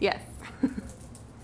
Yes.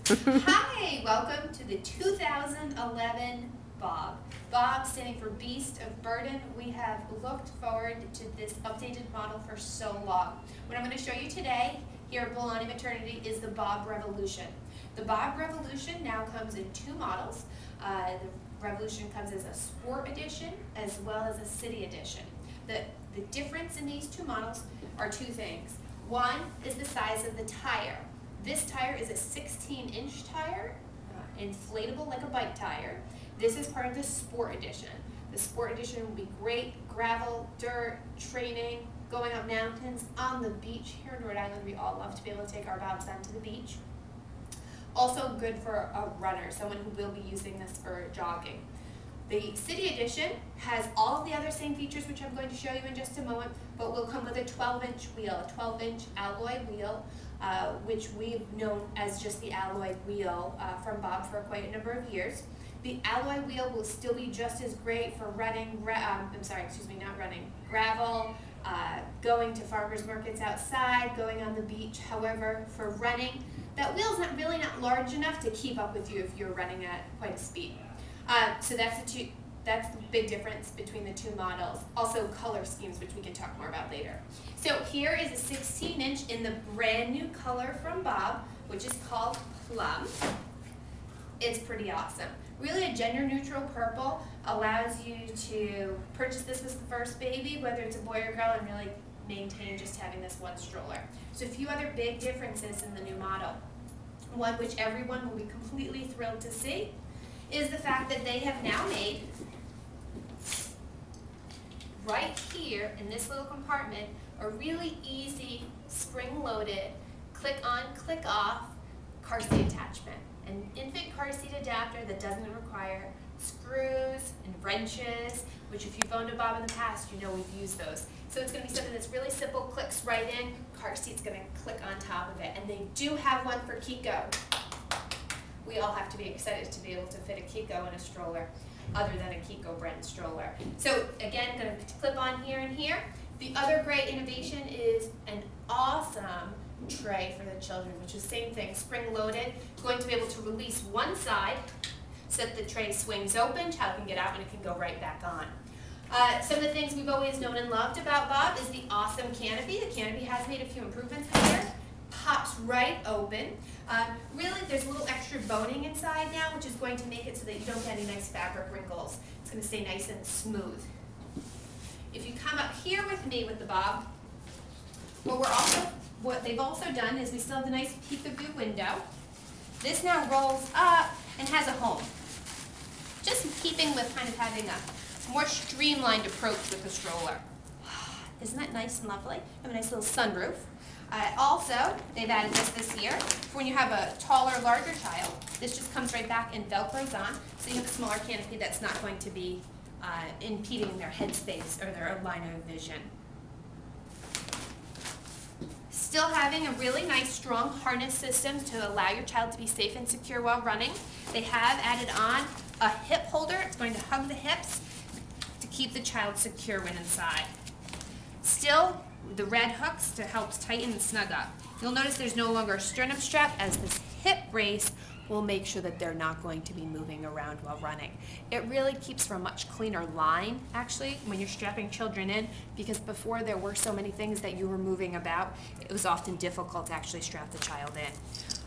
Hi, welcome to the 2011 Bob. Bob standing for Beast of Burden. We have looked forward to this updated model for so long. What I'm going to show you today here at Bologna Maternity is the Bob Revolution. The Bob Revolution now comes in two models. The Revolution comes as a sport edition as well as a city edition. The difference in these two models are two things. One is the size of the tire. This tire is a 16-inch tire, inflatable like a bike tire. This is part of the Sport Edition. The Sport Edition will be great gravel, dirt, training, going up mountains, on the beach. Here in Rhode Island, we all love to be able to take our Bobs down to the beach. Also good for a runner, someone who will be using this for jogging. The City Edition has all of the other same features, which I'm going to show you in just a moment, but will come with a 12-inch wheel, a 12-inch alloy wheel, which we've known as just the alloy wheel from Bob for quite a number of years. The alloy wheel will still be just as great for running, gravel, going to farmers markets outside, going on the beach. However, for running, that wheel's really not large enough to keep up with you if you're running at quite a speed. So that's the big difference between the two models. Also color schemes, which we can talk more about later. So here is a 16-inch in the brand new color from Bob, which is called Plum. It's pretty awesome. Really a gender-neutral purple allows you to purchase this with the first baby, whether it's a boy or girl, and really maintain just having this one stroller. So a few other big differences in the new model. One which everyone will be completely thrilled to see is the fact that they have now made, right here in this little compartment, a really easy spring-loaded, click-on, click-off car seat attachment. An infant car seat adapter that doesn't require screws and wrenches, which if you've owned a Bob in the past, you know we've used those. So it's going to be something that's really simple, clicks right in, car seat's going to click on top of it. And they do have one for Kiko. We all have to be excited to be able to fit a Kiko in a stroller, other than a Kiko brand stroller. So again, going to clip on here and here. The other great innovation is an awesome tray for the children, which is the same thing, spring-loaded. Going to be able to release one side so that the tray swings open, child can get out and it can go right back on. Some of the things we've always known and loved about Bob is the awesome canopy. The canopy has made a few improvements here. Pops right open. Really, there's a little extra boning inside now, which is going to make it so that you don't get any nice fabric wrinkles. It's going to stay nice and smooth. If you come up here with me with the Bob, what they've also done is we still have the nice peekaboo window. This now rolls up and has a home. Just in keeping with kind of having a more streamlined approach with the stroller. Isn't that nice and lovely? Have a nice little sunroof. Also, they've added this year for when you have a taller, larger child. This just comes right back and Velcros on, so you have a smaller canopy that's not going to be impeding their head space or their line of vision. Still having a really nice, strong harness system to allow your child to be safe and secure while running. They have added on a hip holder. It's going to hug the hips to keep the child secure when inside. Still, the red hooks to help tighten and snug up. You'll notice there's no longer a sternum strap, as this hip brace will make sure that they're not going to be moving around while running. It really keeps for a much cleaner line, actually, when you're strapping children in, because before there were so many things that you were moving about, it was often difficult to actually strap the child in.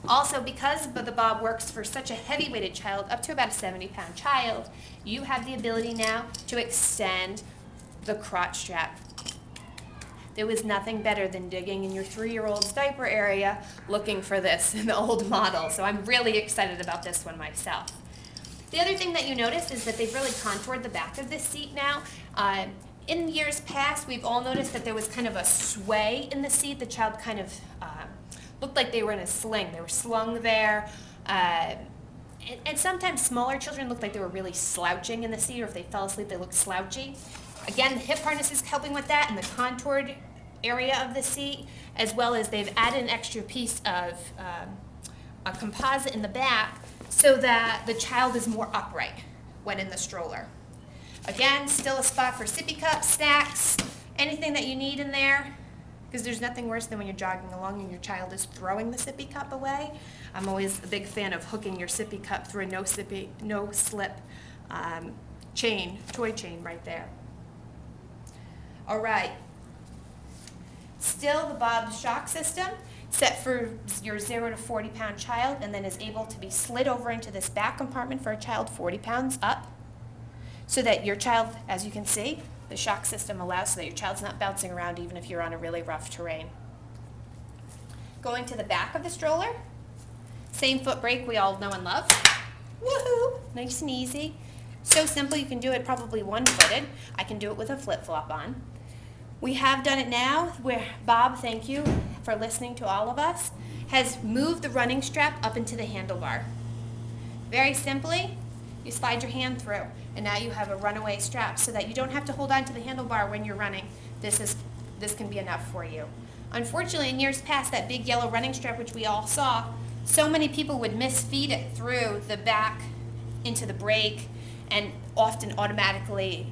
Also, because the Bob works for such a heavy-weighted child, up to about a 70-pound child, you have the ability now to extend the crotch strap. There was nothing better than digging in your 3-year-old's diaper area looking for this in the old model, so I'm really excited about this one myself. The other thing that you notice is that they've really contoured the back of this seat now. In years past, we've all noticed that there was kind of a sway in the seat. The child kind of looked like they were in a sling. They were slung there. And sometimes smaller children looked like they were really slouching in the seat, or if they fell asleep, they looked slouchy. Again, the hip harness is helping with that, and the contoured area of the seat, as well as they've added an extra piece of a composite in the back so that the child is more upright when in the stroller. Again, still a spot for sippy cups, snacks, anything that you need in there. because there's nothing worse than when you're jogging along and your child is throwing the sippy cup away. I'm always a big fan of hooking your sippy cup through a no-slip toy chain right there. All right. Still the Bob shock system, set for your 0 to 40-pound child, and then is able to be slid over into this back compartment for a child 40 pounds up, so that your child, as you can see, the shock system allows so that your child's not bouncing around even if you're on a really rough terrain. Going to the back of the stroller, same foot brake we all know and love. Woohoo! Nice and easy. So simple, you can do it probably one-footed. I can do it with a flip-flop on. We have done it now where Bob, thank you for listening to all of us, has moved the running strap up into the handlebar. Very simply, you slide your hand through, and now you have a runaway strap so that you don't have to hold on to the handlebar when you're running. This can be enough for you. Unfortunately, in years past, that big yellow running strap, which we all saw, so many people would misfeed it through the back into the brake and often automatically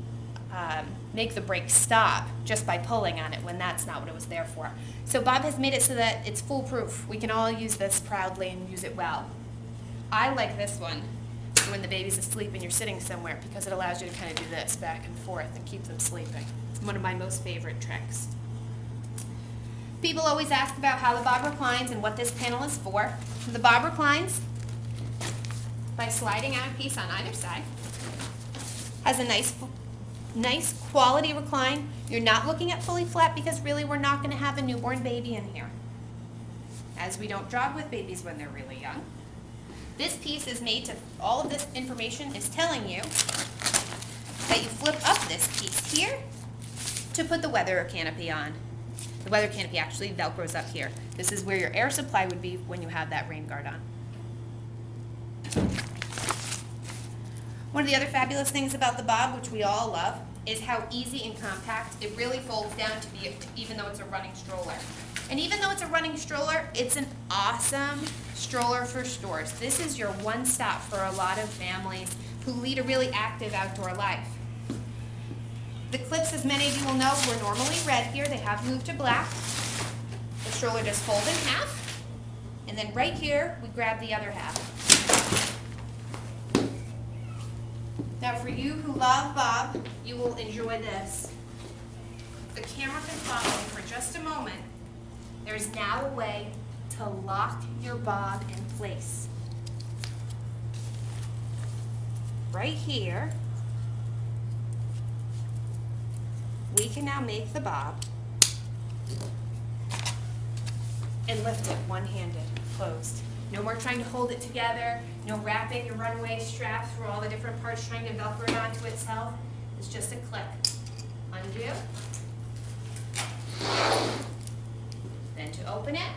make the brake stop just by pulling on it when that's not what it was there for. So Bob has made it so that it's foolproof. We can all use this proudly and use it well. I like this one when the baby's asleep and you're sitting somewhere because it allows you to kind of do this back and forth and keep them sleeping. It's one of my most favorite tricks. People always ask about how the Bob reclines and what this panel is for. The Bob reclines by sliding out a piece on either side. Has a nice quality recline. You're not looking at fully flat because really we're not going to have a newborn baby in here, as we don't jog with babies when they're really young. This piece is made to, all of this information is telling you that you flip up this piece here to put the weather canopy on. The weather canopy actually velcros up here. This is where your air supply would be when you have that rain guard on. One of the other fabulous things about the Bob, which we all love, is how easy and compact it really folds down to be, even though it's a running stroller. And even though it's a running stroller, it's an awesome stroller for stores. This is your one-stop for a lot of families who lead a really active outdoor life. The clips, as many of you will know, were normally red here. They have moved to black. The stroller just folds in half. And then right here, we grab the other half. Now for you who love Bob, you will enjoy this. The camera can follow for just a moment. There's now a way to lock your Bob in place. Right here, we can now make the Bob and lift it one-handed, closed. No more trying to hold it together, no wrapping your runaway strap through all the different parts trying to velcro it onto itself. It's just a click. Undo. Then to open it,